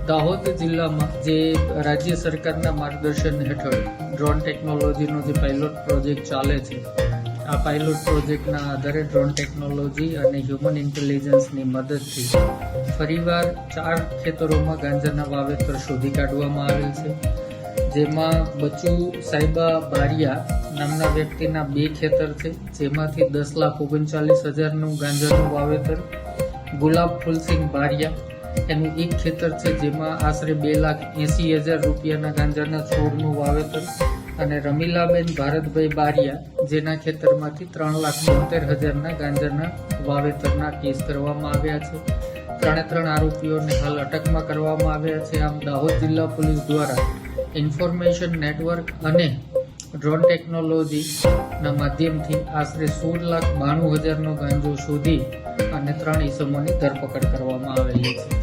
દાહોદ જિલ્લામાં જે રાજ્ય સરકારના માર્ગદર્શન હેઠળ ડ્રોન ટેકનોલોજીનો જે પાયલોટ પ્રોજેક્ટ ચાલે છે, આ પાયલોટ પ્રોજેક્ટના આધારે ડ્રોન ટેકનોલોજી અને હ્યુમન ઇન્ટેલિજન્સની મદદથી ફરીવાર 4 ખેતરોમાં ગાંજાના વાવેતર શોધી કાઢવામાં આવેલ છે, જેમાં બચુ સાહેબા બારિયા નામના વ્યક્તિના 2 ખેતર છે, જેમાંથી 10,39,000નું ગાંજાનું વાવેતર, ગુલાબ ફૂલસિંહ બારિયા એનું 1 ખેતર છે, જેમાં આશરે 2,80,000 રૂપિયાના ગાંજાના છોડનું વાવેતર, અને રમીલાબેન ભારતભાઈ બારિયા જેના ખેતરમાંથી 3,72,000ના ગાંજાના વાવેતરના કેસ કરવામાં આવ્યા છે. 3 આરોપીઓને હાલ અટકમાં કરવામાં આવ્યા છે. આમ દાહોદ જિલ્લા પોલીસ દ્વારા ઇન્ફોર્મેશન નેટવર્ક અને ડ્રોન ટેકનોલોજીના માધ્યમથી આશરે 16,92,000નો ગાંજો શોધી અને 3 ઇસમોની ધરપકડ કરવામાં આવેલી છે.